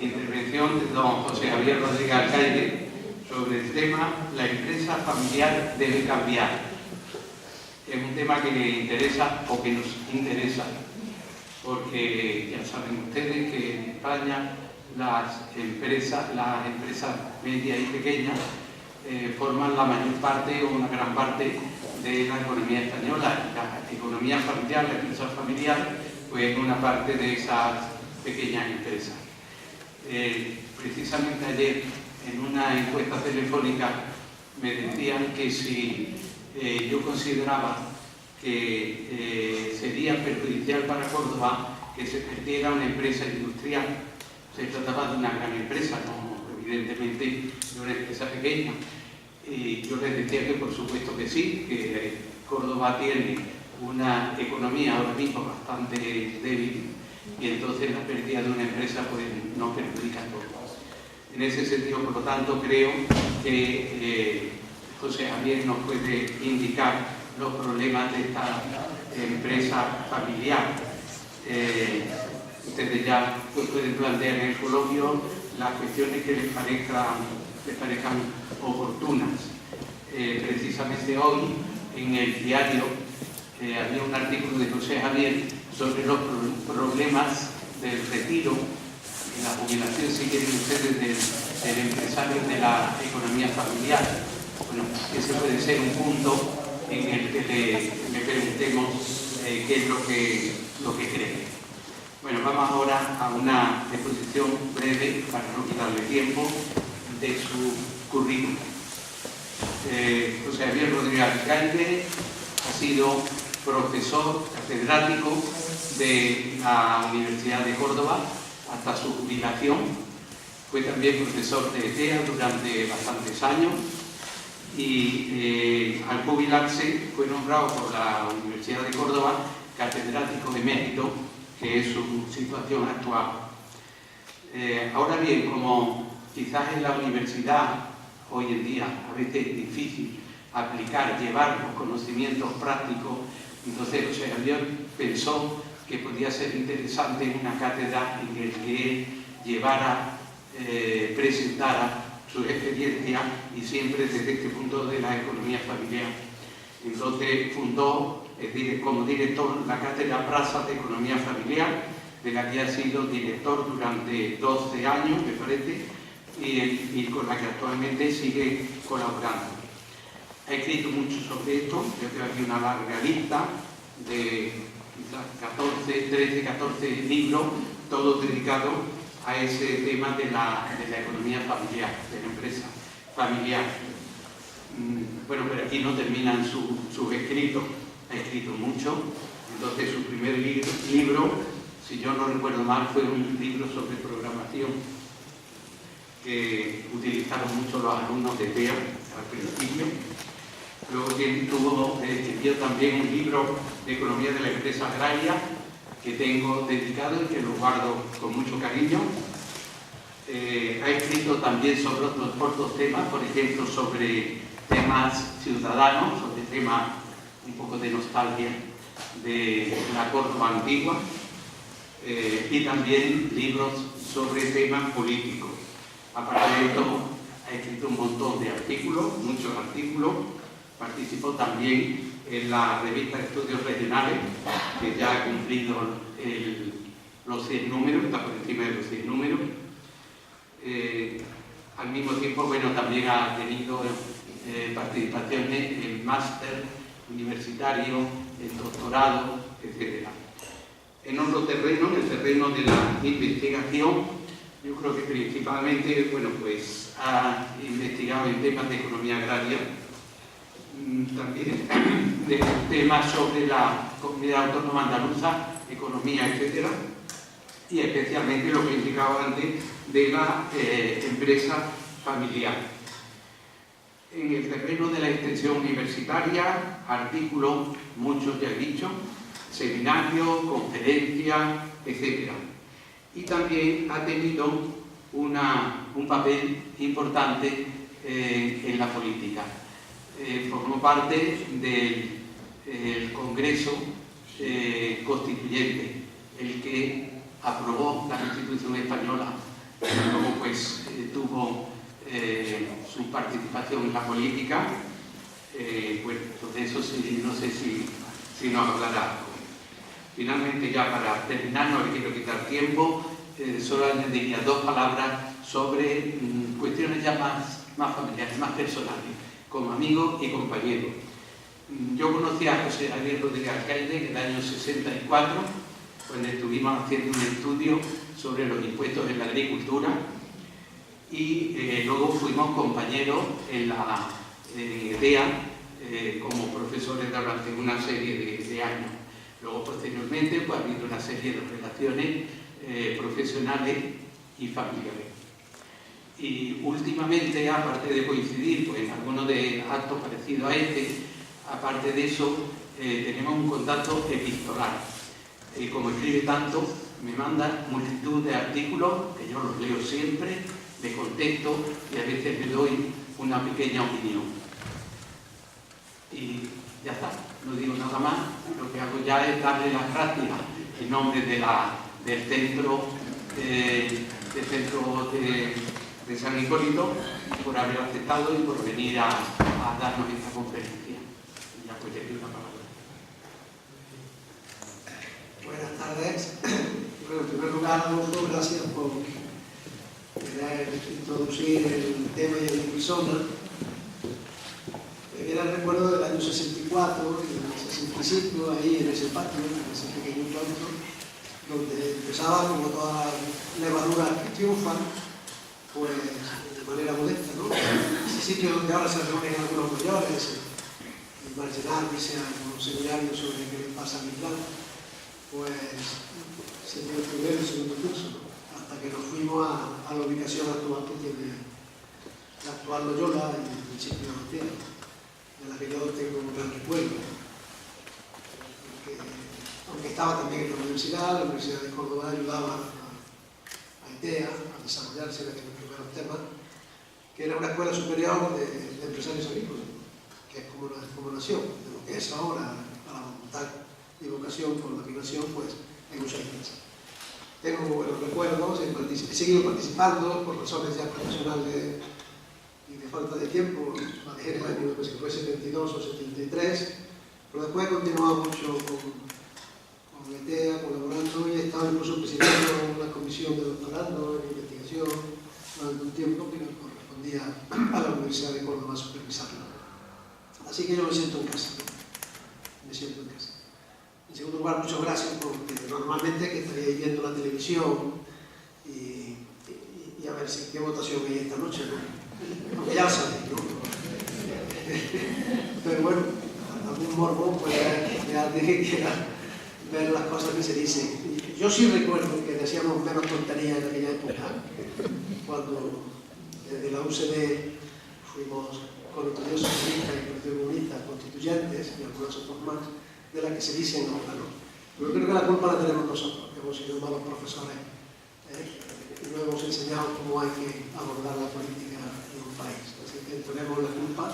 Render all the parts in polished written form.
intervención de don José Javier Rodríguez Alcaide sobre el tema "La empresa familiar debe cambiar". Es un tema que le interesa o que nos interesa, porque ya saben ustedes que en España las empresas medias y pequeñas forman la mayor parte o una gran parte de la economía española. La economía familiar, la empresa familiar, pues es una parte de esas pequeñas empresas. Precisamente ayer, en una encuesta telefónica, me decían que si yo consideraba que sería perjudicial para Córdoba que se perdiera una empresa industrial. Se trataba de una gran empresa, no evidentemente de una empresa pequeña. Y yo les decía que por supuesto que sí, que Córdoba tiene una economía ahora mismo bastante débil y entonces la pérdida de una empresa pues no perjudica a Córdoba. En ese sentido, por lo tanto, creo que José Javier nos puede indicar los problemas de esta empresa familiar. Ustedes ya pueden plantear en el coloquio las cuestiones que les parezcan oportunas. Precisamente hoy en el diario había un artículo de José Javier sobre los problemas del retiro y la jubilación, si quieren ustedes, del empresario de la economía familiar. Bueno, ese puede ser un punto en el que le preguntemos qué es lo que cree. Bueno, vamos ahora a una exposición breve, para no quitarle tiempo, de su currículum. José Javier Rodríguez Alcaide ha sido profesor catedrático de la Universidad de Córdoba hasta su jubilación. Fue también profesor de ETEA durante bastantes años y al jubilarse fue nombrado por la Universidad de Córdoba catedrático de mérito, que es su situación actual. Ahora bien, como quizás en la universidad hoy en día a veces es difícil aplicar, llevar los conocimientos prácticos, entonces José Javier pensó que podía ser interesante una cátedra en la que él llevara, presentara su experiencia y siempre desde este punto de la economía familiar. Entonces fundó, como director, la cátedra Brasa de Economía Familiar, de la que ha sido director durante 12 años, me parece, y con la que actualmente sigue colaborando. Ha escrito mucho sobre esto. Yo tengo aquí una larga lista de 13, 14 libros, todos dedicados a ese tema de la economía familiar, de la empresa familiar. Bueno, pero aquí no terminan sus escritos. Ha escrito mucho. Entonces su primer libro, si yo no recuerdo mal, fue un libro sobre programación que utilizaron mucho los alumnos de TEA al principio. Luego escribió también un libro de economía de la empresa agraria que tengo dedicado y que lo guardo con mucho cariño. Ha escrito también sobre otros temas, por ejemplo, sobre temas ciudadanos, sobre temas un poco de nostalgia de la Córdoba antigua, y también libros sobre temas políticos. Aparte de esto, ha escrito un montón de artículos, muchos artículos. Participó también en la revista Estudios Regionales, que ya ha cumplido los 100 números, está por encima de los 100 números. Al mismo tiempo, bueno, también ha tenido participaciones en máster universitario, en doctorado, etc. En otro terreno, en el terreno de la investigación, yo creo que principalmente, bueno, pues ha investigado en temas de economía agraria, también de temas sobre la Comunidad Autónoma Andaluza, economía, etc. Y especialmente lo que indicaba antes de la empresa familiar. En el terreno de la extensión universitaria, artículos, muchos ya he dicho, seminarios, conferencias, etc. Y también ha tenido un papel importante en la política. Formó parte del Congreso Constituyente, el que aprobó la Constitución española su participación en la política. Bueno, de eso sí, no sé si nos hablará. Finalmente, ya para terminar, no le quiero quitar tiempo, solo añadiría 2 palabras sobre cuestiones ya más familiares, más personales, como amigo y compañero. Yo conocí a José Javier Rodríguez Alcaide en el año 64, cuando estuvimos haciendo un estudio sobre los impuestos en la agricultura, y luego fuimos compañeros en la EDEA como profesores durante una serie de años. Luego, posteriormente, pues, ha habido una serie de relaciones profesionales y familiares. Y últimamente, aparte de coincidir pues, en algunos de actos parecidos a este, aparte de eso, tenemos un contacto epistolar. Como escribe tanto, me manda multitud de artículos, que yo los leo siempre, le contesto y a veces le doy una pequeña opinión. Y ya está, no digo nada más. Lo que hago ya es darle las gracias en nombre del centro de San Hipólito por haber aceptado y por venir a darnos esta conferencia. Y ya pues le doy una palabra. Buenas tardes. Bueno, en primer lugar, Adolfo, gracias por querer introducir el tema y el persona. Me viene el recuerdo del año 64, y el 65, ahí en ese patio, en ese pequeño claustro, donde empezaba, como todas las levaduras que triunfan, pues de manera modesta, ¿no? Ese sitio donde ahora se reúnen algunos mayores, el marginal dice a los seminarios sobre qué le pasa a mi plan, pues se dio el primer y el segundo curso, ¿no? Hasta que nos fuimos a la ubicación actual que tiene la actual Loyola y el principio de Tierra, de la que yo tengo un gran recuerdo. Aunque estaba también en la Universidad de Córdoba ayudaba a ITEA a desarrollarse en aquellos primeros temas, que era una escuela superior de empresarios agrícolas, que es como nació, de lo que es ahora, a la voluntad y vocación por la migración, pues hay mucha diferencia. Tengo buenos recuerdos, he seguido participando por razones ya profesionales y de falta de tiempo, la dejé en el año pues, que fue 72 o 73, pero después he continuado mucho con ITEA, colaborando, y he estado incluso presidiendo una comisión de doctorado en investigación durante un tiempo que me correspondía a la Universidad de Córdoba supervisarla. Así que yo me siento en casa, ¿no? Me siento en casa. En segundo lugar, muchas gracias, porque normalmente que estaríais viendo la televisión y a ver si qué votación hay esta noche, ¿no? Aunque ya lo sabéis, ¿no? Pero bueno, algún morbo puede haber de alguien que quiera ver las cosas que se dicen. Yo sí recuerdo que decíamos menos tonterías en aquella época, cuando desde la UCD fuimos con el Partido Socialista y el Partido Comunista constituyentes y algunos otros más, de la que se dicen ahora, ¿no? Pero creo que la culpa la tenemos nosotros, que hemos sido malos profesores y no hemos enseñado cómo hay que abordar la política de un país. Así que tenemos la culpa,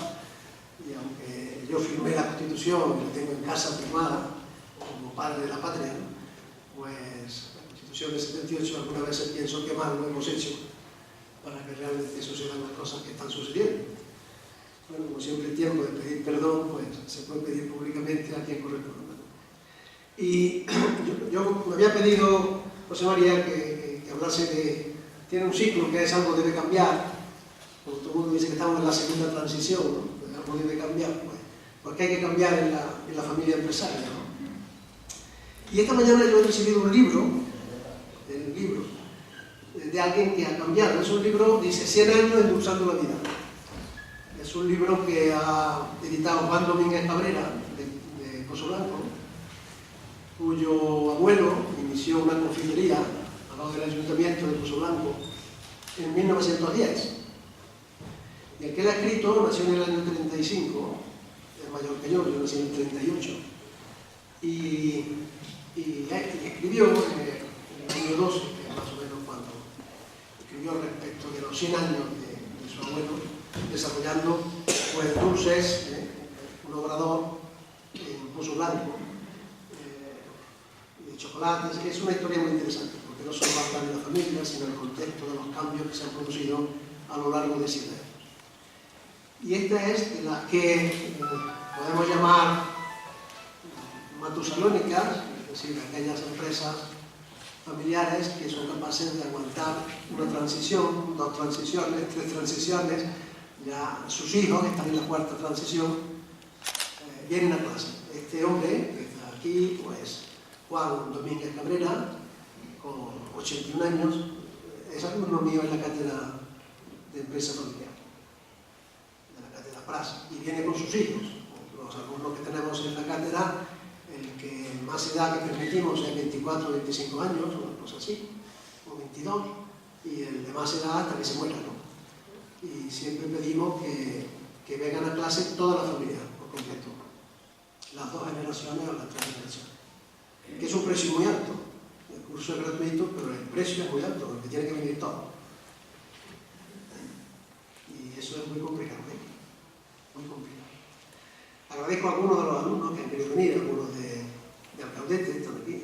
y aunque yo firmé la Constitución y la tengo en casa firmada como padre de la patria, ¿no? Pues la Constitución del 78 algunas veces pienso que mal lo hemos hecho para que realmente sucedan las cosas que están sucediendo. Bueno, como siempre el tiempo de pedir perdón, pues se puede pedir públicamente a quien corresponda. Y yo me había pedido, José María, que hablase de... Tiene un ciclo que es algo debe cambiar, como todo el mundo dice que estamos en la segunda transición, ¿no? Algo debe cambiar, pues, porque hay que cambiar en la familia empresaria, ¿no? Y esta mañana yo he recibido un libro de alguien que ha cambiado. Es un libro, dice, 100 años endulzando la vida. Es un libro que ha editado Juan Domínguez Cabrera, de Pozo Blanco, cuyo abuelo inició una confitería al lado del ayuntamiento de Pozo Blanco en 1910. Y el que él ha escrito nació en el año 35, es mayor que yo nací en el 38. Y escribió en el año 12, que es más o menos cuando escribió respecto de los 100 años de su abuelo, desarrollando pues dulces, un obrador en Pozo Blanco, de chocolates, que es una historia muy interesante, porque no solo habla de la familia, sino el contexto de los cambios que se han producido a lo largo de 100 años. Y esta es de las que podemos llamar matusalónicas, es decir, aquellas empresas familiares que son capaces de aguantar una transición, 2 transiciones, 3 transiciones. Ya sus hijos están en la 4ª transición, vienen a clase. Este hombre que está aquí, pues Juan Domínguez Cabrera, con 81 años, es alumno mío en la cátedra de empresa familiar, de la cátedra PRAS, y viene con sus hijos. Los alumnos que tenemos en la cátedra, el que más edad que permitimos es 24 o 25 años, una cosa así, o 22, y el de más edad hasta que se muera, ¿no? Y siempre pedimos que vengan a clase toda la familia por completo, las 2 generaciones o las 3 generaciones, que es un precio muy alto. El curso es gratuito, pero el precio es muy alto, porque tiene que venir todo. Y eso es muy complicado, ¿eh? Muy complicado. Agradezco a algunos de los alumnos que han querido venir, algunos de Alcaudete, están aquí,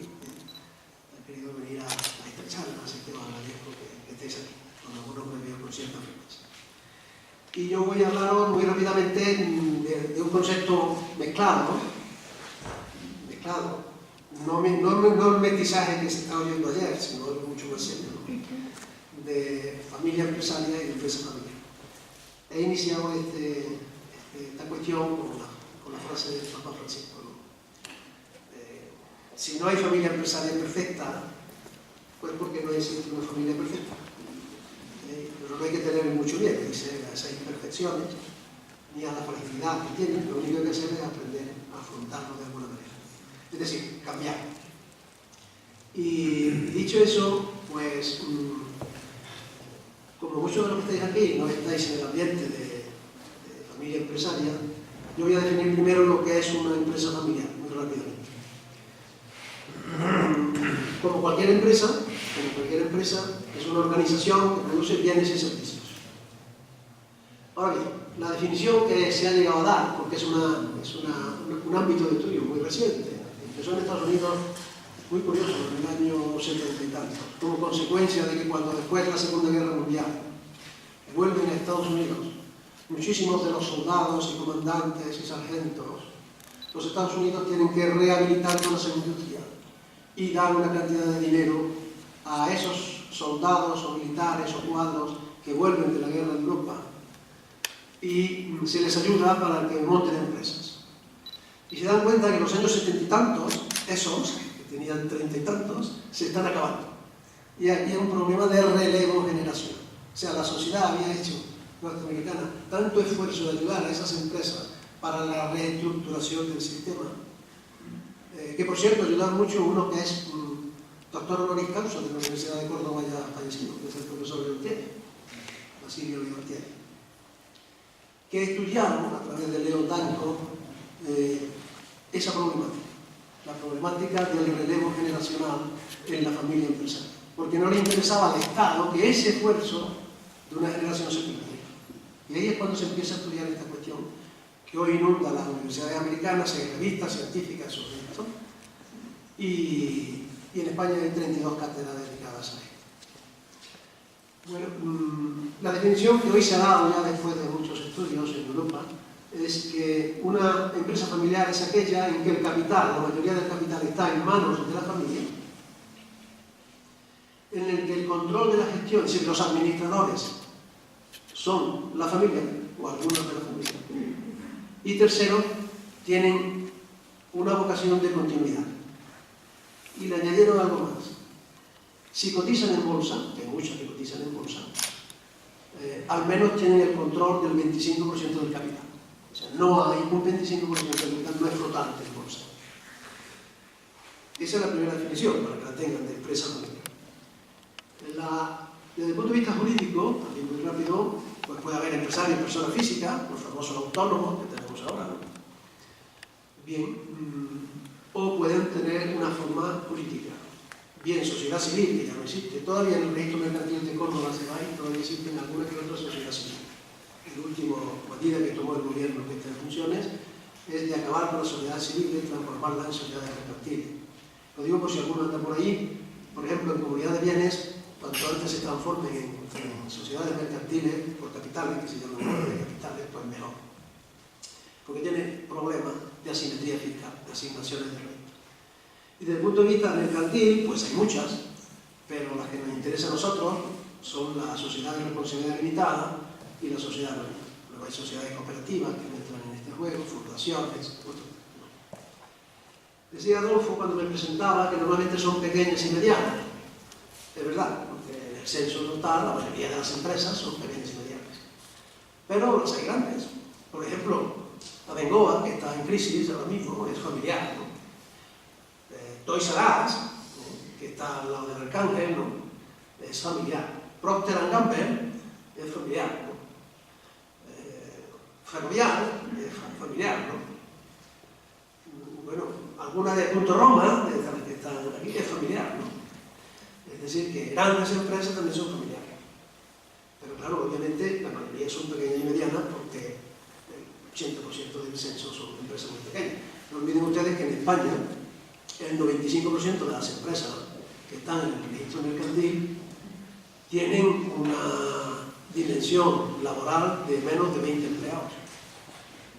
han querido venir a esta charla, así que os agradezco que estéis aquí, con algunos me veo con cierta frecuencia. Y yo voy a hablaros muy rápidamente de un concepto mezclado, no el mestizaje que se estaba oyendo ayer, sino algo mucho más serio, ¿no? De familia empresaria y de empresa familiar. He iniciado esta cuestión con la frase del Papa Francisco, ¿no? Si no hay familia empresaria perfecta, pues porque no existe una familia perfecta. Pero no hay que tener mucho miedo a esas imperfecciones ni a la fragilidad que tienen. Lo único que hay que hacer es aprender a afrontarlo de alguna manera, es decir, cambiar. Y dicho eso, pues como muchos de los que estáis aquí no estáis en el ambiente de familia empresaria, yo voy a definir primero lo que es una empresa familiar, muy rápidamente. Como cualquier empresa, es una organización que produce bienes y servicios. Ahora bien, la definición que se ha llegado a dar, porque es un ámbito de estudio muy reciente, empezó en Estados Unidos, muy curioso, en el año 70 y tantos, como consecuencia de que cuando después de la Segunda Guerra Mundial vuelven a Estados Unidos muchísimos de los soldados y comandantes y sargentos, los Estados Unidos tienen que rehabilitar toda su industria y dar una cantidad de dinero a esos soldados o militares o cuadros que vuelven de la guerra en Europa, y se les ayuda para que monten empresas. Y se dan cuenta que en los años 70 y tantos, esos que tenían 30 y tantos, se están acabando. Y aquí hay un problema de relevo generacional. O sea, la sociedad había hecho, norteamericana, tanto esfuerzo de ayudar a esas empresas para la reestructuración del sistema, que por cierto ayudan mucho uno que es doctor honoris causa de la Universidad de Córdoba, ya fallecido, que es el profesor Leontieri, Basilio Leontieri, que estudiaron a través de Leo Danko esa problemática, la problemática del relevo generacional en la familia empresaria, porque no le interesaba al Estado que ese esfuerzo de una generación se perdiera. Y ahí es cuando se empieza a estudiar esta cuestión que hoy inunda las universidades americanas, hay revistas científicas sobre esto, y en España hay 32 cátedras dedicadas a esto. Bueno, la definición que hoy se ha dado ya después de muchos estudios en Europa es que una empresa familiar es aquella en que el capital, la mayoría del capital está en manos de la familia, en el que el control de la gestión, es decir, los administradores son la familia o algunos de la familia, y tercero, tienen una vocación de continuidad. Y le añadieron algo más. Si cotizan en bolsa, que hay muchos que cotizan en bolsa, al menos tienen el control del 25% del capital. O sea, no hay un 25% del capital, no es flotante en bolsa. Esa es la primera definición, para que la tengan, de empresa familiar. Desde el punto de vista jurídico, también muy rápido, pues puede haber empresarios, personas físicas, los famosos autónomos que tenemos ahora, ¿no? Bien, o pueden tener una forma política. Bien, sociedad civil, que ya no existe. Todavía en el registro mercantil de Córdoba se va y todavía existen alguna que otra sociedad civil. La última medida que tomó el gobierno que está en funciones es de acabar con la sociedad civil y transformarla en sociedades mercantiles. Lo digo por si alguno anda por ahí. Por ejemplo, en comunidad de bienes cuanto antes se transformen en sociedades mercantiles por capitales, que se llaman de capitales, pues mejor. Porque tiene problemas de asimetría fiscal, de asignaciones de renta. Y desde el punto de vista mercantil, pues hay muchas, pero las que nos interesan a nosotros son las sociedades de responsabilidad limitada y las sociedades anónimas. Luego hay sociedades cooperativas que entran en este juego, fundaciones, otros. Decía Adolfo cuando me presentaba que normalmente son pequeñas y medianas. Es verdad, porque en el censo total la mayoría de las empresas son pequeñas y medianas. Pero las hay grandes. Por ejemplo, Abengoa, que está en crisis ahora mismo, es familiar, ¿no? Toys R Us, que está al lado del Arcángel, ¿no? Es familiar. Procter & Gamble es familiar, ¿no? Ferrovial es familiar, ¿no? Bueno, alguna de Punto Roma, de las que están aquí, es familiar, ¿no? Es decir, que grandes empresas también son familiares. Pero claro, obviamente la mayoría son pequeñas y medianas porque el 80% del censo son empresas muy pequeñas. No olviden ustedes que en España el 95% de las empresas que están en el registro mercantil tienen una dimensión laboral de menos de 20 empleados.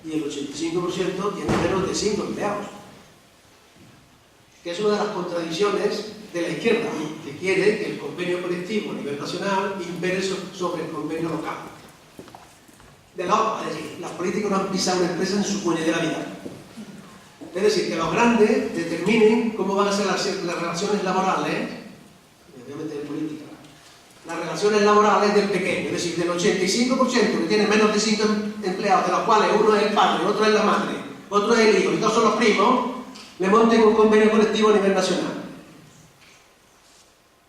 Y el 85% tiene menos de 5 empleados. Que es una de las contradicciones de la izquierda, que quiere que el convenio colectivo a nivel nacional impere sobre el convenio local. De la otra, es decir, las políticas no han pisado una empresa en su puñetera vida. Es decir, que los grandes determinen cómo van a ser las relaciones laborales, obviamente de política, las relaciones laborales del pequeño, es decir, del 85% que tiene menos de 5 empleados, de los cuales uno es el padre, otro es la madre, otro es el hijo y dos son los primos, le monten un convenio colectivo a nivel nacional.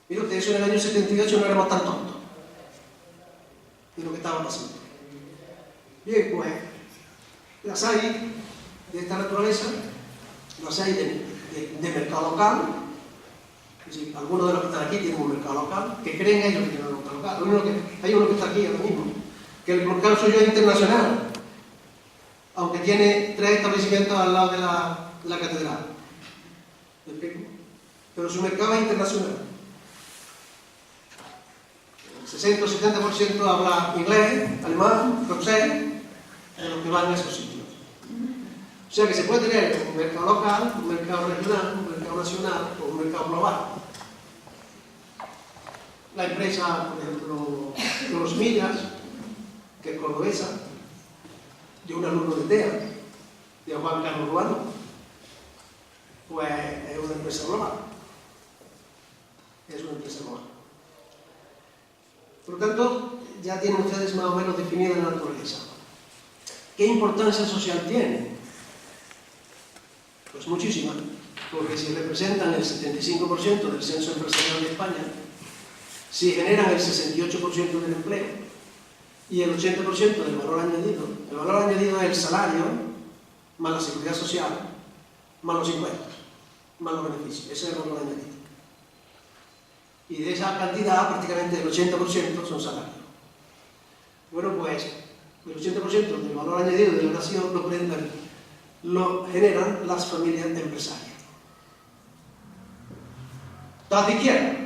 Mire usted, eso en el año 78 no éramos tan tontos de lo que estaba pasando. Bien, pues, las hay de esta naturaleza, las hay de mercado local, es decir, algunos de los que están aquí tienen un mercado local, que creen ellos que tienen un mercado local. Hay uno que está aquí ahora mismo, que el mercado suyo es internacional, aunque tiene 3 establecimientos al lado de la catedral. ¿Me explico? Pero su mercado es internacional. El 60 o 70% habla inglés, alemán, francés, de los que van a esos sitios. O sea que se puede tener un mercado local, un mercado regional, un mercado nacional o un mercado global. La empresa, por ejemplo, Los Millas, que es cordobesa, de un alumno de TEA, de Juan Carlos Ruano, pues es una empresa global. Es una empresa global. Por lo tanto, ya tienen ustedes más o menos definida la naturaleza. ¿Qué importancia social tiene? Pues muchísima, porque si representan el 75% del censo empresarial de España, si generan el 68% del empleo y el 80% del valor añadido, el valor añadido es el salario, más la seguridad social, más los impuestos, más los beneficios, ese es el valor añadido. Y de esa cantidad, prácticamente el 80% son salarios. Bueno, pues el 80% del valor añadido de la nación lo generan las familias empresarias. Todas de izquierda,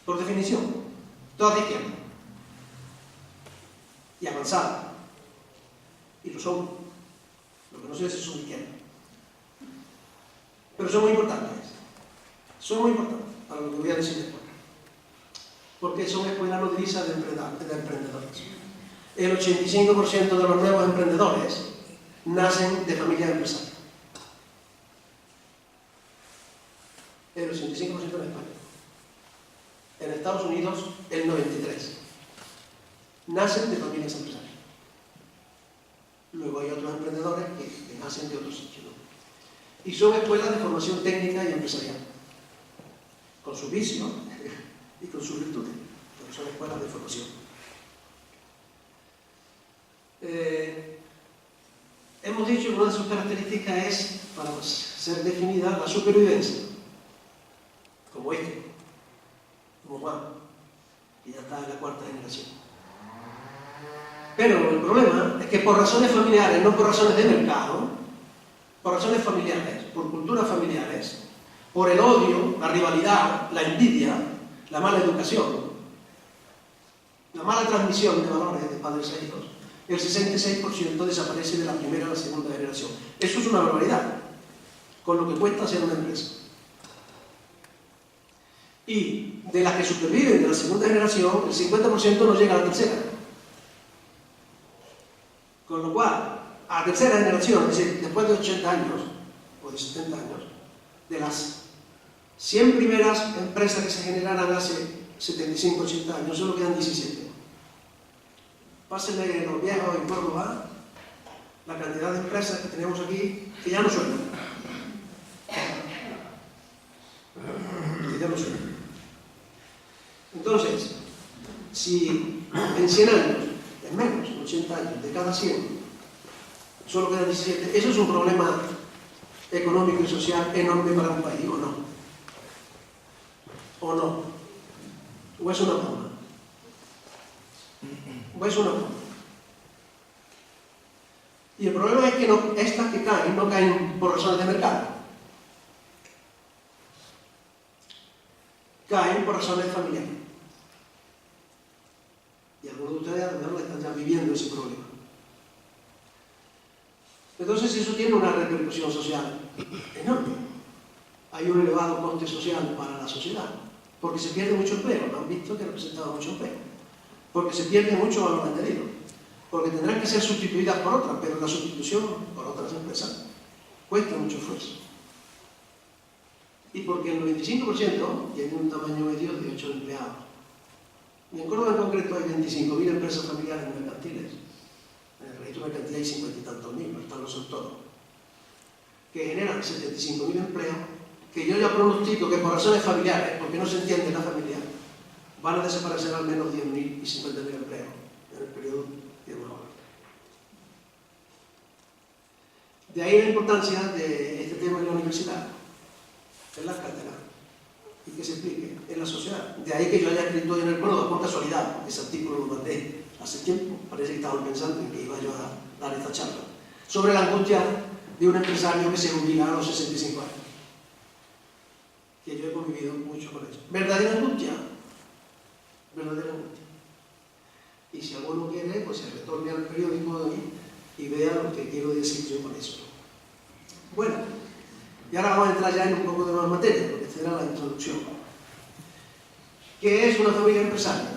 por definición, todas de izquierda. Y avanzadas. Y lo son. Lo que no sé es si son de izquierda. Pero son muy importantes. Son muy importantes para lo que voy a decir después. Porque son escuelas nodrizas de emprendedores. El 85% de los nuevos emprendedores nacen de familias empresarias. El 85% en España. En Estados Unidos, el 93%. Nacen de familias empresarias. Luego hay otros emprendedores que nacen de otros sitios, ¿no? Y son escuelas de formación técnica y empresarial, con sus vicios y con sus virtudes, pero son escuelas de formación. Hemos dicho que una de sus características es, para ser definida, la supervivencia, como como Juan, que ya está en la 4ª generación. Pero el problema es que por razones familiares, no por razones de mercado, por razones familiares, por culturas familiares, por el odio, la rivalidad, la envidia, la mala educación, la mala transmisión de valores de padres a hijos, el 66% desaparece de la primera a la segunda generación. Eso es una barbaridad, con lo que cuesta ser una empresa. Y de las que superviven de la segunda generación, el 50% no llega a la tercera. Con lo cual, a la tercera generación, es decir, después de 80 años, o de 70 años, de las 100 primeras empresas que se generaran hace 75, 80 años, solo quedan 17. Pásenle los viejos en Córdoba la cantidad de empresas que tenemos aquí que ya no suenan. Que ya no suenan. Entonces, si en 100 años, en menos, en 80 años, de cada 100, solo quedan 17, eso es un problema económico y social enorme para un país, ¿o no? ¿O no? ¿O es una broma? ¿O es una broma? Y el problema es que estas que caen, no caen por razones de mercado. Caen por razones familiares. Y algunos de ustedes a lo mejor están ya viviendo ese problema. Entonces eso tiene una repercusión social enorme. Hay un elevado coste social para la sociedad, porque se pierde mucho empleo. ¿No han visto que ha representado mucho empleo? Porque se pierde mucho valor añadido, porque tendrán que ser sustituidas por otras, pero la sustitución por otras empresas cuesta mucho esfuerzo. Y porque el 95% tiene un tamaño medio de 8 empleados. Y en Córdoba en concreto hay 25.000 empresas familiares mercantiles. En el registro mercantil hay 50 y tantos mil, no están los autónomos, que generan 75.000 empleos, que yo ya pronostico que por razones familiares, porque no se entiende la familia, van a desaparecer al menos 10.000 y 50.000 empleos en el periodo de una hora. De ahí la importancia de este tema en la universidad, en las cátedras, y que se explique en la sociedad. De ahí que yo haya escrito en el Córdoba, por casualidad, ese artículo lo mandé hace tiempo, parece que estaban pensando en que iba yo a dar esta charla, sobre la angustia de un empresario que se jubila a los 65 años. Que yo he convivido mucho con eso. Verdadera angustia. Verdadera angustia. Y si alguno quiere, pues se retorne al periódico de hoy y vea lo que quiero decir yo con eso. Bueno, y ahora vamos a entrar ya en un poco de más materia, porque esta era la introducción. ¿Qué es una familia empresaria?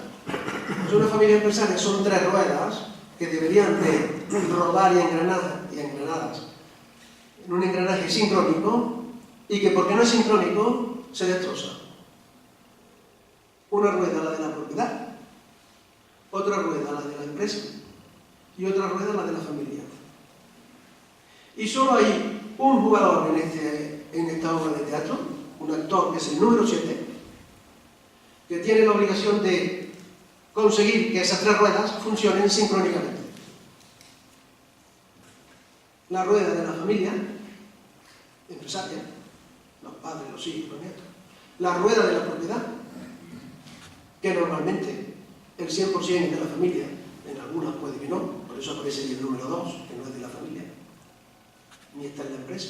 Pues una familia empresaria son 3 ruedas que deberían de rodar y engranadas en un engranaje sincrónico, y que porque no es sincrónico se destroza. Una rueda la de la propiedad, otra rueda la de la empresa y otra rueda la de la familia. Y solo hay un jugador en esta obra de teatro, un actor que es el número 7, que tiene la obligación de conseguir que esas 3 ruedas funcionen sincrónicamente. La rueda de la familia empresaria, los padres, los hijos, los nietos. La rueda de la propiedad, que normalmente el 100% de la familia, en algunas puede que no, por eso aparece ahí el número 2, que no es de la familia, ni está en la empresa.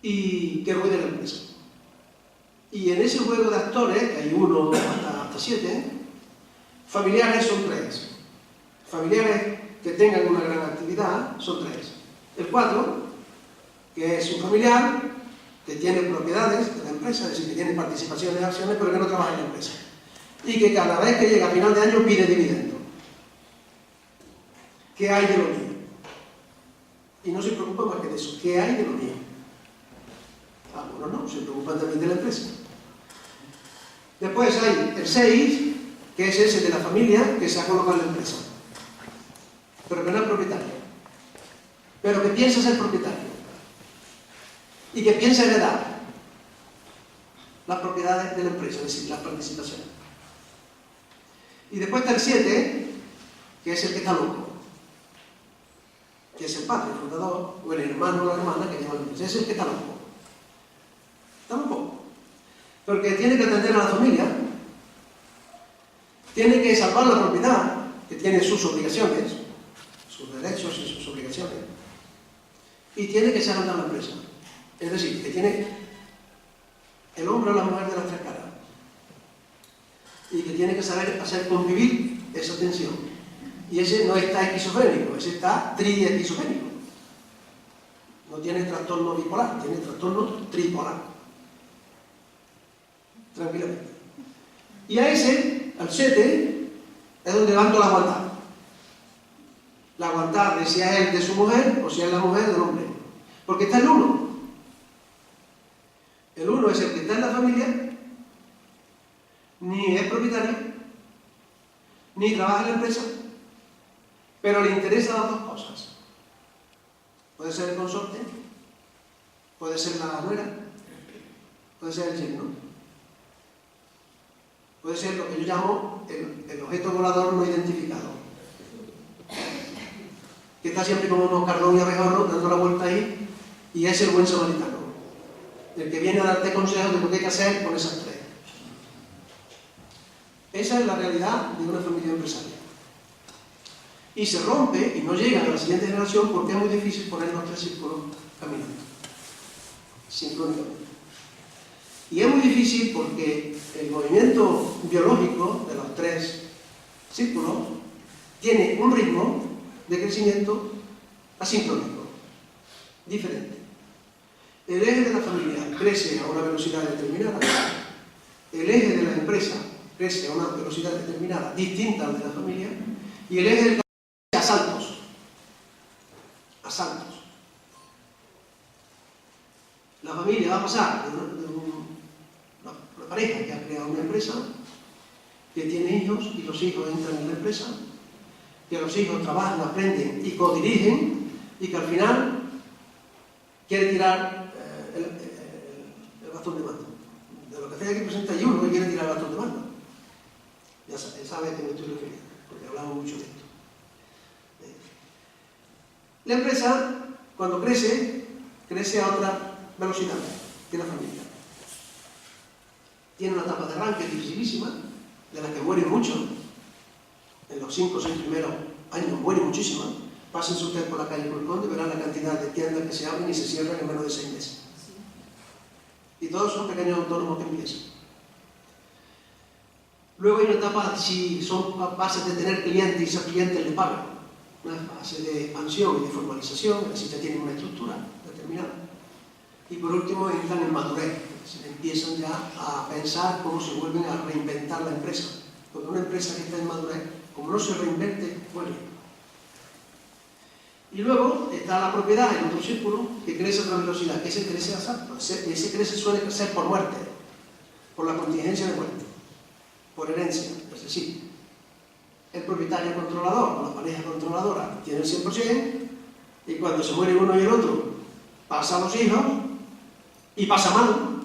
Y que ruede la empresa. Y en ese juego de actores, que hay 1 hasta 7, familiares son 3. Familiares que tengan una gran actividad son 3. El 4, que es un familiar que tiene propiedades de la empresa, es decir, que tiene participaciones de acciones, pero que no trabaja en la empresa. Y que cada vez que llega a final de año pide dividendo. ¿Qué hay de lo mío? Y no se preocupa más que de eso. ¿Qué hay de lo mío? Algunos no, se preocupan también de la empresa. Después hay el 6, que es ese de la familia que se ha colocado en la empresa, pero que no es propietario, pero que piensa ser propietario y que piensa heredar las propiedades de la empresa, es decir, las participaciones. Y después está el 7, que es el que está loco, que es el padre, el fundador, o el hermano o la hermana que lleva la empresa. Ese es el que está loco. Está loco. Porque tiene que atender a la familia, tiene que salvar la propiedad, que tiene sus obligaciones, sus derechos y sus obligaciones, y tiene que echar a la empresa. Es decir, que tiene el hombre o la mujer de las 3 caras. y que tiene que saber hacer convivir esa tensión. Y ese no está esquizofrénico, ese está triesquizofrénico. No tiene trastorno bipolar, tiene trastorno tripolar. Tranquilamente. Y a ese, al 7, es donde van todas las aguantadas. La aguantada de si es él de su mujer o si es la mujer del hombre. Porque está el 1. El 1 es el que está en la familia, ni es propietario, ni trabaja en la empresa, pero le interesan las dos cosas. Puede ser el consorte, puede ser la nuera, puede ser el yerno, puede ser lo que yo llamo el objeto volador no identificado, que está siempre como unos cardón y abejorros dando la vuelta ahí, y es el buen samaritano, el que viene a darte consejos de lo que hay que hacer con esas 3. Esa es la realidad de una familia empresarial. Y se rompe y no llega a la siguiente generación porque es muy difícil poner los 3 círculos caminando sincrónicamente. Y es muy difícil porque el movimiento biológico de los 3 círculos tiene un ritmo de crecimiento asincrónico, diferente. El eje de la familia crece a una velocidad determinada, el eje de la empresa crece a una velocidad determinada, distinta al de la familia, y el eje del a saltos. La familia va a pasar de una pareja que ha creado una empresa, que tiene hijos y los hijos entran en la empresa, que los hijos trabajan, aprenden y codirigen, y que al final quiere tirar el bastón de mando. De lo que estoy aquí presente hay uno que quiere tirar el bastón de mando. Ya sabe a qué me estoy refiriendo, porque hablamos mucho de esto. La empresa, cuando crece a otra velocidad que la familia. Tiene una etapa de arranque dificilísima, de la que mueren muchos. En los 5 o 6 primeros años mueren muchísimas. Pásense ustedes por la calle por el Conde, verán la cantidad de tiendas que se abren y se cierran en menos de 6 meses. Y todos son pequeños autónomos que empiezan. Luego hay una etapa, si son capaces de tener clientes y esos clientes le pagan, una fase de expansión y de formalización, así ya tienen una estructura determinada. Y por último entran en madurez, se empiezan ya a pensar cómo se vuelven a reinventar la empresa. Porque una empresa que está en madurez, como no se reinvente, vuelve. Y luego está la propiedad en otro círculo que crece a otra velocidad, que ese crece a salto, ese crece suele crecer por muerte, por la contingencia de muerte, por herencia, es decir, el propietario controlador o la pareja controladora tiene el 100% y cuando se muere uno y el otro pasa a los hijos y pasa mal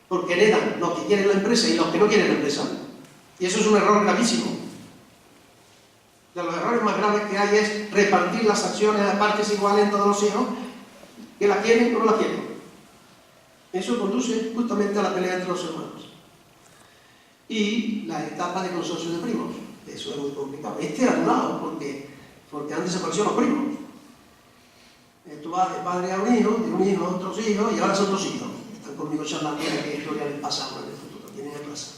porque heredan los que quieren la empresa y los que no quieren la empresa, y eso es un error gravísimo. De los errores más graves que hay es repartir las acciones a partes iguales en todos los hijos que la quieren o no la quieren. Eso conduce justamente a la pelea entre los hermanos. Y la etapa de consorcio de primos. Eso es muy complicado. Este ha durado porque han desaparecido los primos. Tú vas de padre a un hijo, de un hijo a otros hijos, y ahora son 2 hijos. Están conmigo charlando de qué historia les pasa ahora en el futuro. Tienen que pasar.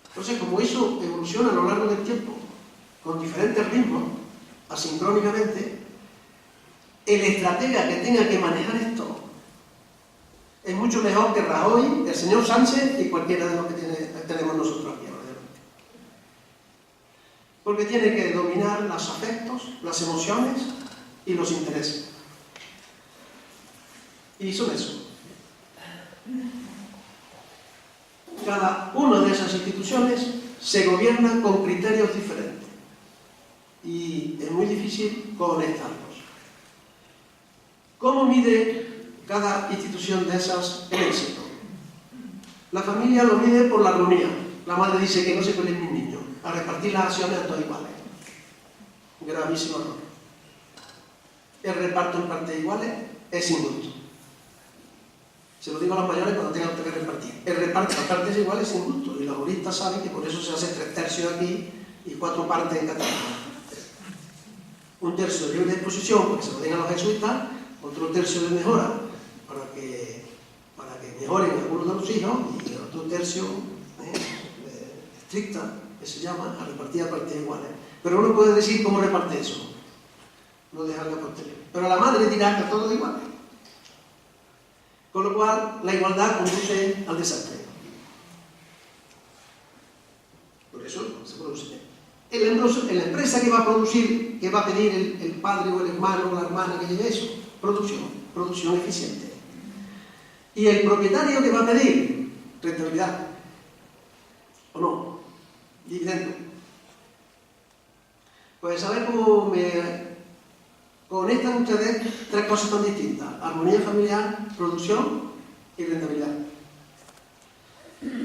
Entonces, como eso evoluciona a lo largo del tiempo, con diferentes ritmos, asincrónicamente, el estratega que tenga que manejar esto es mucho mejor que Rajoy, el señor Sánchez y cualquiera de los que tenemos nosotros aquí ahora delante. Porque tiene que dominar los afectos, las emociones y los intereses. Y son eso. Cada una de esas instituciones se gobierna con criterios diferentes y es muy difícil conectarlos. ¿Cómo mide cada institución de esas el éxito? La familia lo mide por la armonía. La madre dice que no se peleen mis niños, a repartir las acciones a todos iguales. Gravísimo error. El reparto en partes iguales es injusto. Se lo digo a los mayores cuando tengan que repartir. El reparto en partes iguales es injusto y los juristas saben que por eso se hace 3/3 aquí y 4 partes en Cataluña. 1/3 de libre disposición, porque se lo den a los jesuitas, otro 1/3 de mejora, para que mejoren algunos de los hijos, y el otro 1/3 estricta, que se llama, a repartir a partes iguales. Pero uno puede decir cómo reparte eso, no dejarlo posterior. Pero la madre dirá que todo es igual. Con lo cual, la igualdad conduce al desastre. Por eso se produce. En la empresa que va a producir, que va a pedir el padre o el hermano o la hermana que lleve eso, producción eficiente. Y el propietario que va a pedir rentabilidad, o no, dividendo. Pues a ver cómo me conectan ustedes tres cosas tan distintas: armonía familiar, producción y rentabilidad.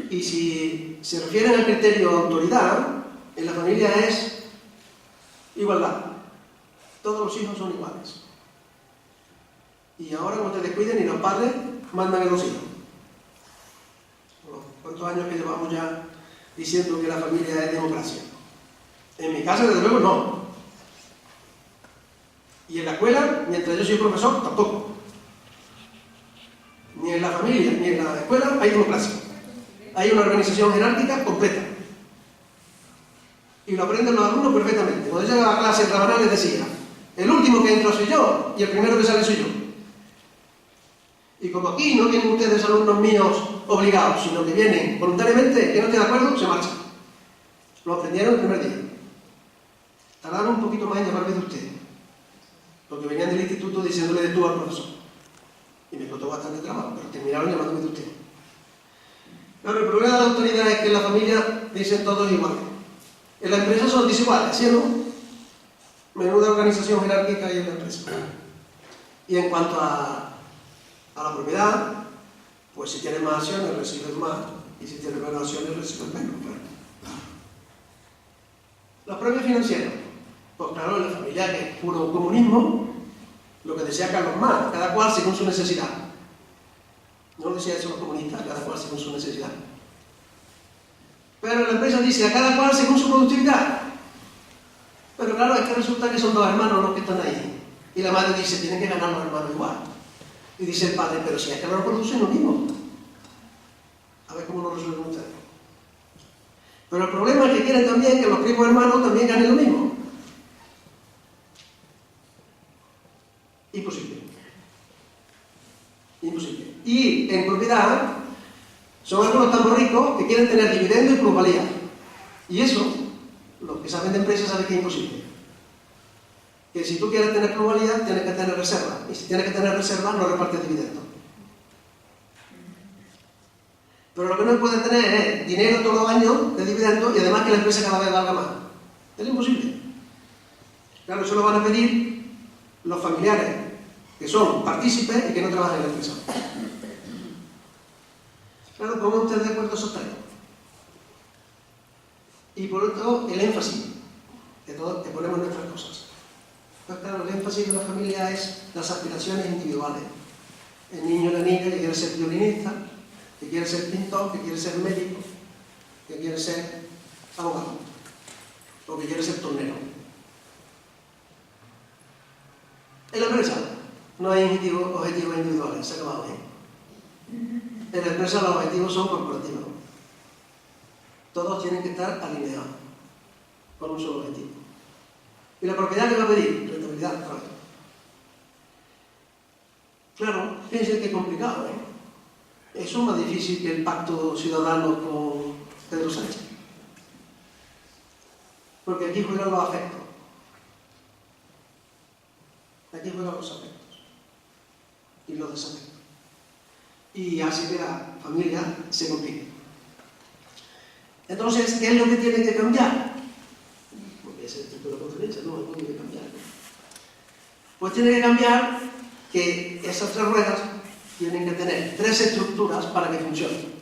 Y si se refieren al criterio de autoridad, en la familia es igualdad. Todos los hijos son iguales. Y ahora, cuando te descuiden, y los padres mandan a los hijos. Bueno, ¿cuántos años que llevamos ya diciendo que la familia es democracia? En mi casa, desde luego, no. Y en la escuela, mientras yo soy profesor, tampoco. Ni en la familia, ni en la escuela hay democracia. Hay una organización jerárquica completa. Y lo aprenden los alumnos perfectamente. Cuando yo llegaba a clase en Rabanal les decía: el último que entra soy yo y el primero que sale soy yo. Y como aquí no vienen ustedes alumnos míos obligados, sino que vienen voluntariamente, que no estén de acuerdo, se marchan. Lo aprendieron el primer día. Tardaron un poquito más en llamarme de usted, porque venían del instituto diciéndole de tú al profesor. Y me costó bastante trabajo, pero terminaron llamándome de usted. Pero el problema de la autoridad es que en la familia dicen todos iguales. En la empresa son desiguales, ¿sí o no? Menuda organización jerárquica hay en la empresa. Y en cuanto a la propiedad, pues si tienes más acciones recibes más, y si tienes menos acciones recibes menos. Los premios financieros, pues claro, en la familia, que es puro comunismo, lo que decía Carlos Marx, cada cual según su necesidad. No lo decía eso los comunistas, cada cual según su necesidad. Pero la empresa dice a cada cual según su productividad. Pero claro, es que resulta que son dos hermanos los que están ahí. Y la madre dice: tienen que ganar los hermanos igual. Y dice el padre: pero si es que no lo producen lo mismo. A ver cómo lo resuelven ustedes. Pero el problema es que quieren también que los primos hermanos también ganen lo mismo. Imposible. Imposible. Y en propiedad son algunos tan ricos que quieren tener dividendo y plusvalía. Y eso, los que saben de empresas saben que es imposible. Que si tú quieres tener plusvalía, tienes que tener reserva. Y si tienes que tener reserva, no repartes dividendos. Pero lo que no puedes tener es dinero todos los años de dividendos y además que la empresa cada vez valga más. Es imposible. Claro, eso lo van a pedir los familiares que son partícipes y que no trabajan en la empresa. Claro, pongan ustedes de acuerdo esos tres. Y por otro, el énfasis que ponemos en nuestras cosas. Pues claro, el énfasis de la familia es las aspiraciones individuales. El niño o la niña que quiere ser violinista, que quiere ser pintor, que quiere ser médico, que quiere ser abogado, o que quiere ser tornero. En la empresa no hay objetivos individuales, se ha acabado bien. En la empresa los objetivos son corporativos. Todos tienen que estar alineados con un solo objetivo. ¿Y la propiedad que va a pedir? Rentabilidad. Claro, fíjense qué complicado, ¿eh? Eso es más difícil que el pacto ciudadano con Pedro Sánchez. Porque aquí juegan los afectos. Aquí juegan los afectos. Y los desafectos. Y hace que la familia se complique. Entonces, ¿qué es lo que tiene que cambiar? Porque ese título de conferencia no tiene que cambiar. Pues tiene que cambiar que esas tres ruedas tienen que tener tres estructuras para que funcionen.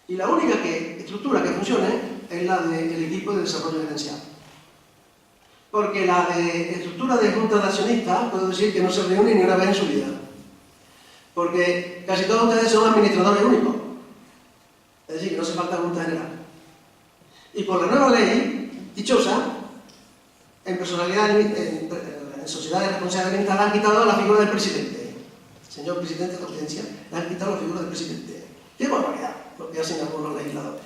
Y la única estructura que funcione es la del equipo de desarrollo gerencial. Porque la de estructura de junta de accionistas, puedo decir que no se reúne ni una vez en su vida. Porque casi todos ustedes son administradores únicos. Es decir, que no hace falta junta general. Y por la nueva ley, dichosa, en sociedades responsables limitadas le han quitado la figura del presidente. Señor presidente de la audiencia, le han quitado la figura del presidente. ¡Qué barbaridad! lo que hacen algunos legisladores.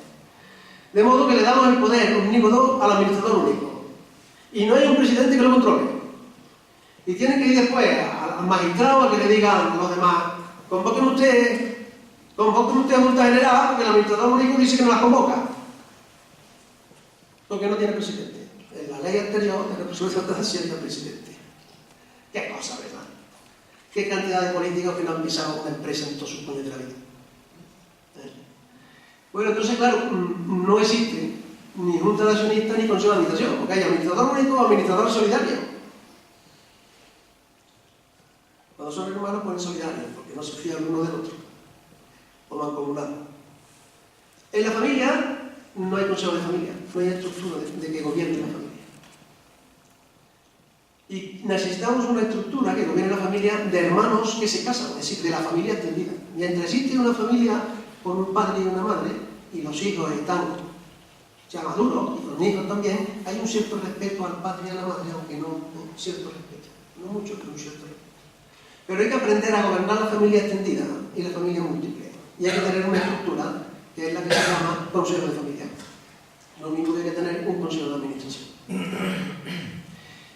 De modo que le damos el poder omnímodo al administrador único. Y no hay un presidente que lo controle. Y tiene que ir después al magistrado a que le digan a los demás, convoquen usted a Junta General, porque el administrador único dice que no las convoca. Porque no tiene presidente. En la ley anterior de resolución de asiento del presidente. Qué cosa, ¿verdad? Qué cantidad de políticos que no han pisado una empresa en todos sus años de la vida. Bueno, entonces, claro, no existe ni junta de accionistas ni consejo de administración, porque hay administrador único o administrador solidario. Cuando son hermanos ponen solidarios, porque no se fían uno del otro, o mancomunado. En la familia no hay consejo de familia, no hay estructura de que gobierne la familia. Y necesitamos una estructura que gobierne la familia de hermanos que se casan, es decir, de la familia extendida. Mientras existe una familia con un padre y una madre, y los hijos están ya maduros, y los niños también, hay un cierto respeto al padre y a la madre, aunque no un cierto respeto, no mucho, pero un cierto respeto. Pero hay que aprender a gobernar la familia extendida y la familia múltiple. Y hay que tener una estructura que es la que se llama consejo de familia. Lo mismo que hay que tener un consejo de administración.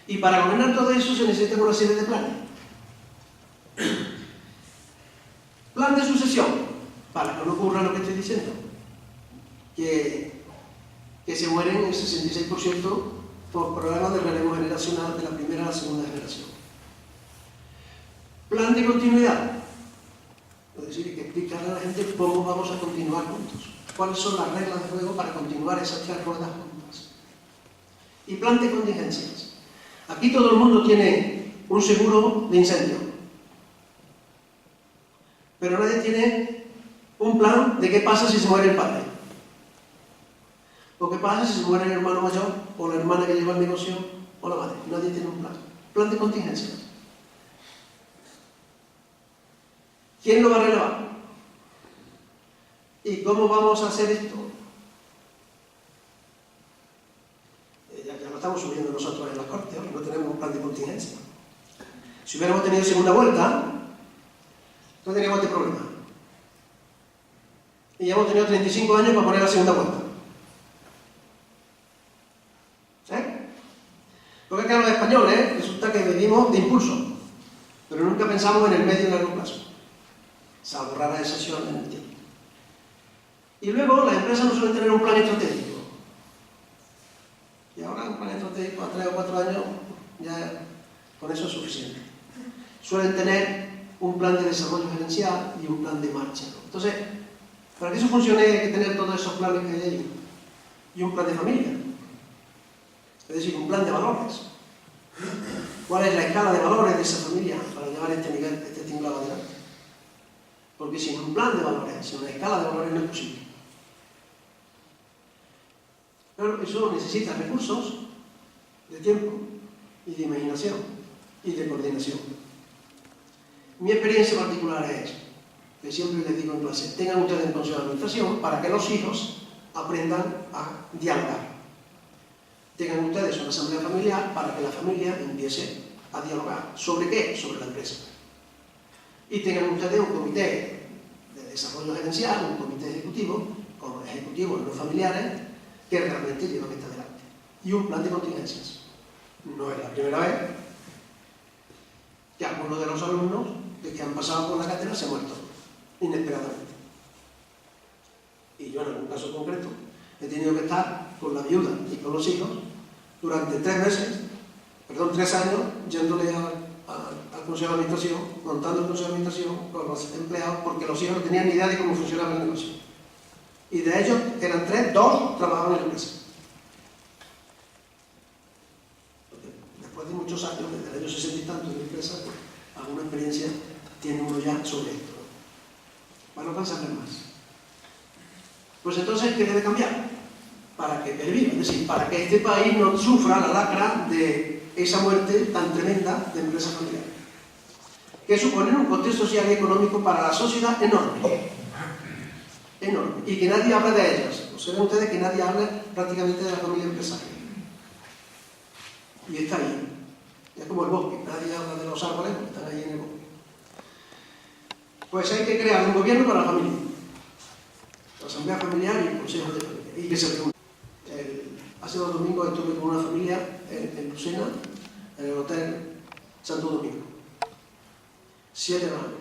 Y para gobernar todo eso se necesita una serie de planes. Plan de sucesión, para que no ocurra lo que estoy diciendo, que se mueren el 66% por problemas de relevo generacional de la primera a la segunda generación. Plan de continuidad, es decir, hay que explicarle a la gente cómo vamos a continuar juntos, cuáles son las reglas de juego para continuar esas tres ruedas juntas. Y plan de contingencias. Aquí todo el mundo tiene un seguro de incendio, pero nadie tiene un plan de qué pasa si se muere el padre, o qué pasa si se muere el hermano mayor, o la hermana que lleva el negocio, o la madre. Nadie tiene un plan. Plan de contingencias. ¿Quién lo va a relevar? ¿Y cómo vamos a hacer esto? Ya lo estamos subiendo nosotros en la corte, ¿no? No tenemos un plan de contingencia. Si hubiéramos tenido segunda vuelta, no teníamos este problema. Y ya hemos tenido 35 años para poner la segunda vuelta. Porque es que a los españoles resulta que vivimos de impulso, pero nunca pensamos en el medio y largo plazo, salvo raras excepciones en el tiempo. Y luego las empresas no suelen tener un plan estratégico. Y ahora un plan estratégico a 3 o 4 años, ya con eso es suficiente. Suelen tener un plan de desarrollo gerencial y un plan de marcha. Entonces, para que eso funcione hay que tener todos esos planes que hay ahí. Y un plan de familia. Es decir, un plan de valores. ¿Cuál es la escala de valores de esa familia para llevar este nivel, este tinglado adelante? Porque sin un plan de valores, sin una escala de valores no es posible. Pero eso necesita recursos de tiempo y de imaginación y de coordinación. Mi experiencia particular es que siempre les digo en clase, tengan ustedes un consejo de administración para que los hijos aprendan a dialogar. Tengan ustedes una asamblea familiar para que la familia empiece a dialogar. ¿Sobre qué? Sobre la empresa. Y tengan ustedes un comité de desarrollo gerencial, un comité ejecutivo, con ejecutivos no familiares, que realmente llevan esto adelante. Y un plan de contingencias. No es la primera vez que algunos de los alumnos de que han pasado por la cátedra se ha muerto, inesperadamente. Y yo en algún caso concreto he tenido que estar con la viuda y con los hijos durante 3 años, yéndole al Consejo de Administración, montando el Consejo de Administración con los empleados, porque los hijos no tenían ni idea de cómo funcionaba el negocio. Y de ellos, que eran 3, 2 trabajaban en la empresa. Después de muchos años, desde el año 60 y tanto en la empresa, pues, alguna experiencia tiene uno ya sobre esto. Para no cansarme más. Pues entonces, ¿qué debe cambiar? Para que perviva, es decir, para que este país no sufra la lacra de esa muerte tan tremenda de empresas familiares, que suponen un coste social y económico para la sociedad enorme, enorme, y que nadie habla de ellas. Observen ustedes que nadie habla prácticamente de la familia empresaria. Y está ahí, es como el bosque, nadie habla de los árboles porque están ahí en el bosque. Pues hay que crear un gobierno para la familia. la asamblea familiar y el consejo de familia, y que se reúne. Hace 2 domingos estuve con una familia en Lucena, en el Hotel Santo Domingo. 7 hermanos,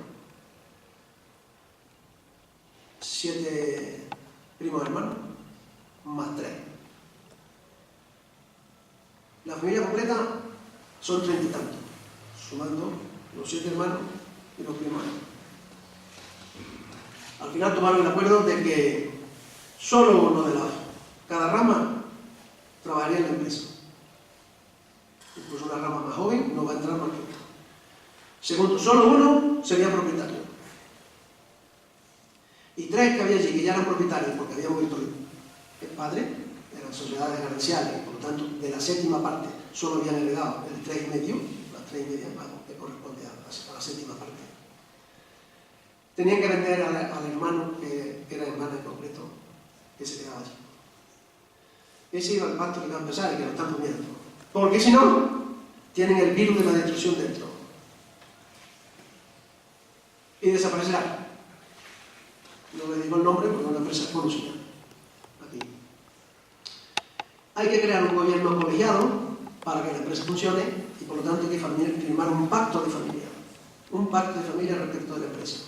7 primos hermanos, más 3. La familia completa son 30 y tantos, sumando los 7 hermanos y los primos hermanos. Al final tomaron el acuerdo de que solo uno de cada rama trabajaría en la empresa. Incluso una rama más joven no va a entrar más que otra. Segundo, solo uno sería propietario. Y 3 que había allí, que ya eran propietarios, porque habían muerto el padre, eran sociedades gananciales, y por lo tanto, de la 7ª parte solo habían heredado el 3,5, las 3,5 que corresponde a la 7ª parte. Tenían que vender al hermano, que era hermano en concreto, que se quedaba allí. Ese iba el pacto que iba a empezar y que lo están poniendo. Porque si no, tienen el virus de la destrucción dentro. Y desaparecerá. No le digo el nombre porque es una empresa conocida. Aquí. Hay que crear un gobierno colegiado para que la empresa funcione y por lo tanto hay que firmar un pacto de familia. Un pacto de familia respecto de la empresa.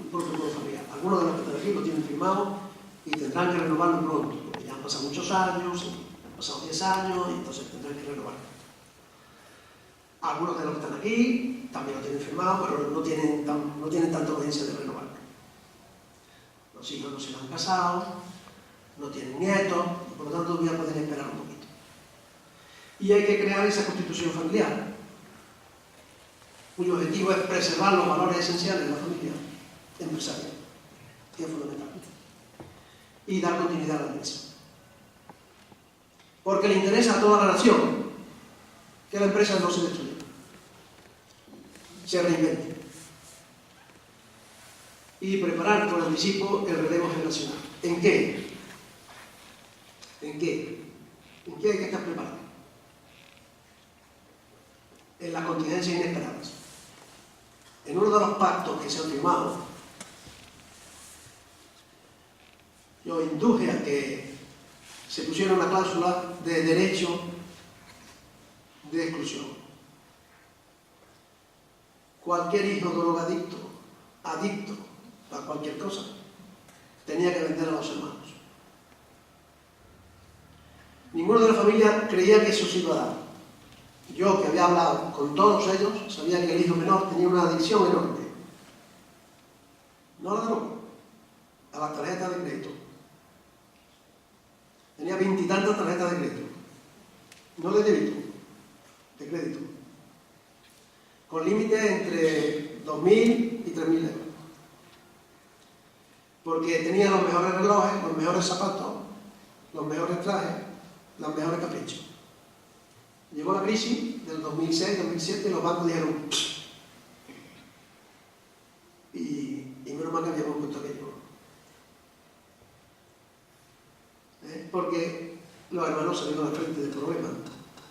Un protocolo familiar. Algunos de los que están aquí lo tienen firmado y tendrán que renovarlo pronto, porque ya han pasado muchos años, han pasado 10 años, y entonces tendrán que renovarlo. Algunos de los que están aquí también lo tienen firmado, pero no tienen tanta urgencia de renovarlo. Los hijos no se lo han casado, no tienen nietos, y por lo tanto todavía pueden esperar un poquito. Y hay que crear esa constitución familiar, cuyo objetivo es preservar los valores esenciales de la familia empresarial, que es fundamental, y dar continuidad a la empresa. Porque le interesa a toda la nación que la empresa no se destruya, se reinvente y preparar con anticipo el relevo generacional. ¿En qué? ¿En qué? ¿En qué hay que estar preparado? En las contingencias inesperadas. En uno de los pactos que se han firmado, yo induje a que se pusiera una cláusula de derecho de exclusión. Cualquier hijo drogadicto, adicto a cualquier cosa, tenía que vender a los hermanos. Ninguno de la familia creía que eso se iba a dar. Yo, que había hablado con todos ellos, sabía que el hijo menor tenía una adicción enorme. No a la droga, a las tarjetas de crédito. Tenía 20 y tantas tarjetas de crédito. No de débito, de crédito. Con límites entre 2.000 y 3.000 euros. Porque tenía los mejores relojes, los mejores zapatos, los mejores trajes, los mejores caprichos. Llegó la crisis del 2006-2007 y los bancos dijeron y menos mal que habíamos puesto aquello. Porque los hermanos salieron al frente del problema,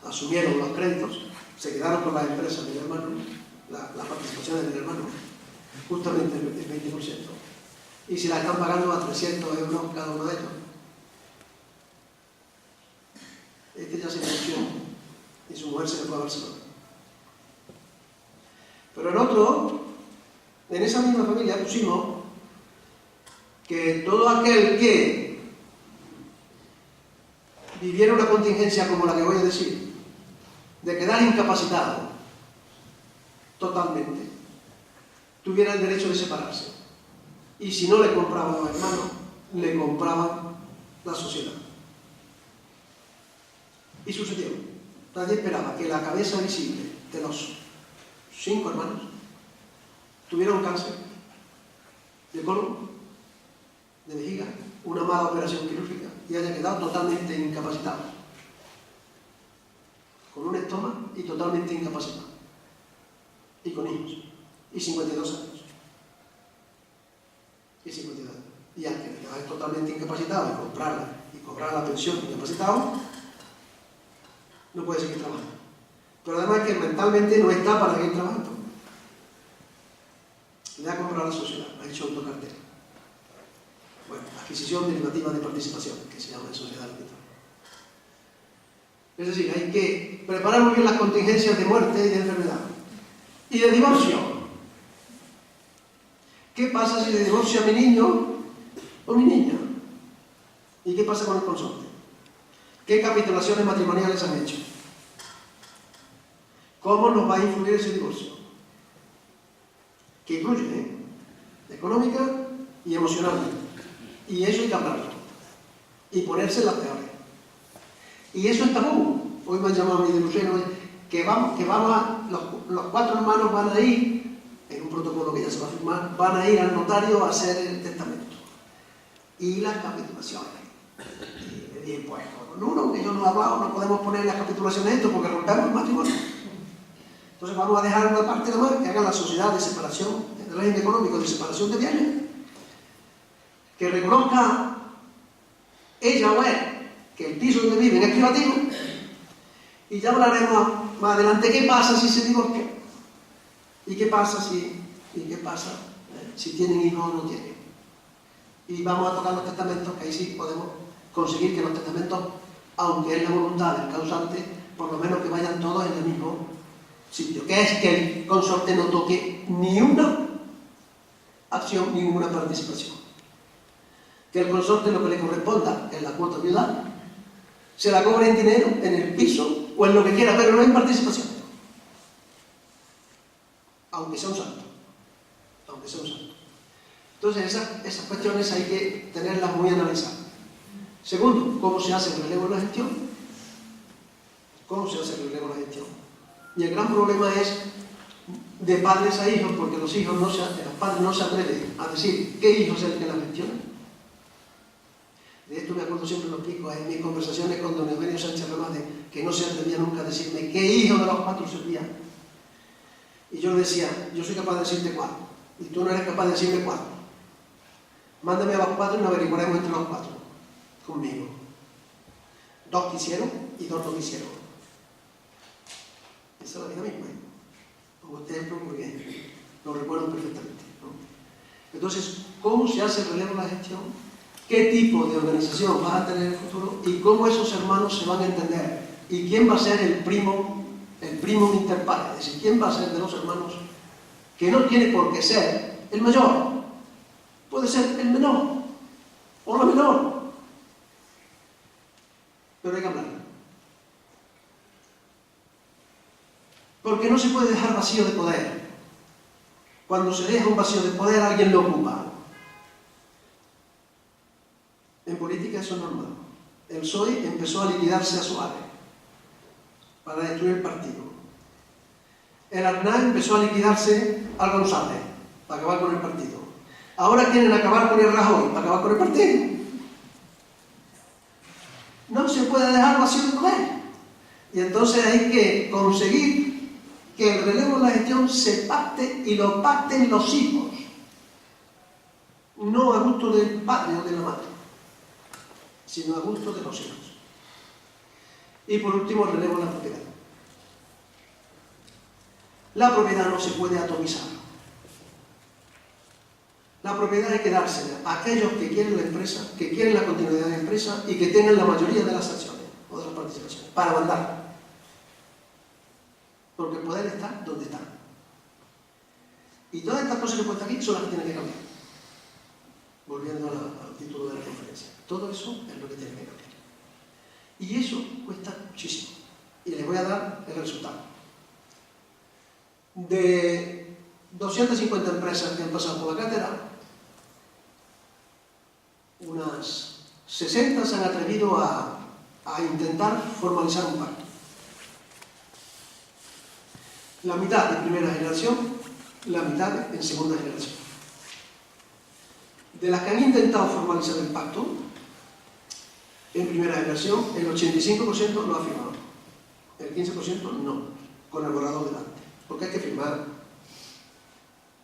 asumieron los créditos, se quedaron con las empresas del hermano, las participaciones del hermano, justamente el 20%, y se las están pagando a 300 euros cada uno de ellos. Este ya se divorció y su mujer se le fue a Barcelona. Pero en otro, en esa misma familia pusimos que todo aquel que viviera una contingencia como la que voy a decir, de quedar incapacitado totalmente, tuviera el derecho de separarse. Y si no le compraban a los hermanos, le compraban la sociedad. Y sucedió. Nadie esperaba que la cabeza visible de los 5 hermanos tuviera un cáncer de colon, de vejiga, una mala operación quirúrgica y haya quedado totalmente incapacitado, con un estómago y totalmente incapacitado, y con hijos, y 52 años, y 52 años, y al que quedaba totalmente incapacitado y cobrar la pensión de incapacitado, no puede seguir trabajando. Pero además que mentalmente no está para seguir trabajando. Le ha comprado la sociedad, ha hecho autocartera. Bueno, aquí adquisición derivativa de participación, que se llama en sociedad arbitral. Es decir, hay que preparar muy bien las contingencias de muerte y de enfermedad. Y de divorcio. ¿Qué pasa si le divorcio a mi niño o mi niña? ¿Y qué pasa con el consorte? ¿Qué capitulaciones matrimoniales han hecho? ¿Cómo nos va a influir ese divorcio? Que influye, económica y emocionalmente. Y eso hay que hablarlo. Y ponerse en las peores. Y eso es tabú. Hoy me han llamado a mí de Luceno que los 4 hermanos van a ir, en un protocolo que ya se va a firmar, van a ir al notario a hacer el testamento. Y las capitulaciones. Y le dije, pues, con uno que yo no he hablado, no podemos poner las capitulaciones esto porque rompemos el matrimonio. Entonces vamos a dejar una parte de más que haga la sociedad de separación, el régimen económico de separación de bienes, que reconozca ella o él que el piso donde viven es privativo, y ya hablaremos más adelante qué pasa si se divorcian y qué pasa si tienen hijos o no tienen. Y vamos a tocar los testamentos, que ahí sí podemos conseguir que los testamentos, aunque es la voluntad del causante, por lo menos que vayan todos en el mismo sitio, que es que el consorte no toque ni una acción, ni ninguna participación. Que el consorte lo que le corresponda en la cuota viudal se la cobre en dinero, en el piso o en lo que quiera, pero no en participación. Aunque sea un santo. Aunque sea un santo. Entonces esas cuestiones hay que tenerlas muy analizadas. Segundo, ¿cómo se hace el relevo en la gestión? ¿Cómo se hace el relevo en la gestión? Y el gran problema es de padres a hijos, porque los padres no se atreven a decir qué hijo es el que la gestiona. De esto me acuerdo siempre, lo explico en mis conversaciones con don Eugenio Sánchez Ramírez, que no se atrevía nunca a decirme qué hijo de los 4 servía. Y yo le decía, yo soy capaz de decirte 4, y tú no eres capaz de decirme 4. Mándame a los 4 y nos averiguaremos entre los 4, conmigo. 2 quisieron y 2 no quisieron. Esa es la vida misma, como ustedes porque lo recuerdo perfectamente, ¿no? Entonces, ¿cómo se hace el relevo en la gestión? ¿Qué tipo de organización vas a tener en el futuro? ¿Y cómo esos hermanos se van a entender? ¿Y quién va a ser el primo inter pares? Es decir, ¿quién va a ser de los hermanos? Que no tiene por qué ser el mayor, puede ser el menor o la menor, pero hay que hablar. Porque no se puede dejar vacío de poder. Cuando se deja un vacío de poder, alguien lo ocupa. En política eso es normal. El PSOE empezó a liquidarse a Suárez para destruir el partido. El Aznar empezó a liquidarse al González para acabar con el partido. Ahora quieren acabar con el Rajoy para acabar con el partido. No se puede dejar vacío de poder. Y entonces hay que conseguir que el relevo en la gestión se pacte y lo pacten los hijos, no a gusto del padre o de la madre, sino a gusto de los hijos. Y por último, el relevo en la propiedad. La propiedad no se puede atomizar. La propiedad hay que dársela a aquellos que quieren la empresa, que quieren la continuidad de la empresa y que tengan la mayoría de las acciones o de las participaciones para mandar. Porque el poder está donde está. Y todas estas cosas que he puesto aquí son las que tienen que cambiar. Volviendo al título de la conferencia. Todo eso es lo que tiene que cambiar. Y eso cuesta muchísimo. Y les voy a dar el resultado. De 250 empresas que han pasado por la cátedra, unas 60 se han atrevido a intentar formalizar un pacto. La mitad en primera generación, la mitad en segunda generación. De las que han intentado formalizar el pacto, en primera generación, el 85% lo ha firmado. El 15% no, con el borrador delante. Porque hay que firmar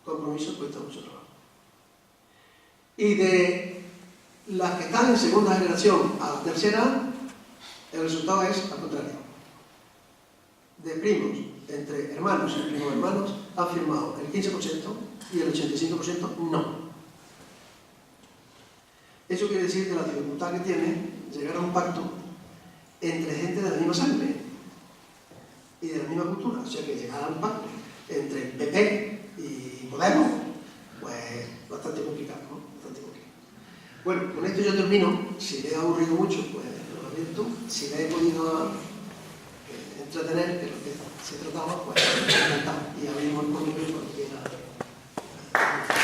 compromisos, cuesta mucho trabajo. Y de las que están en segunda generación a la tercera, el resultado es al contrario. De primos, entre hermanos y primos hermanos, han firmado el 15% y el 85% no. Eso quiere decir que la dificultad que tiene llegar a un pacto entre gente de la misma sangre y de la misma cultura. O sea, que llegar a un pacto entre el PP y Podemos, pues bastante complicado, ¿no? Bastante complicado. Bueno, con esto yo termino. Si le he aburrido mucho, pues lo lamento. Si le he podido entretener, de lo que se trataba, pues encantado. Y abrimos el comité cuando quiera.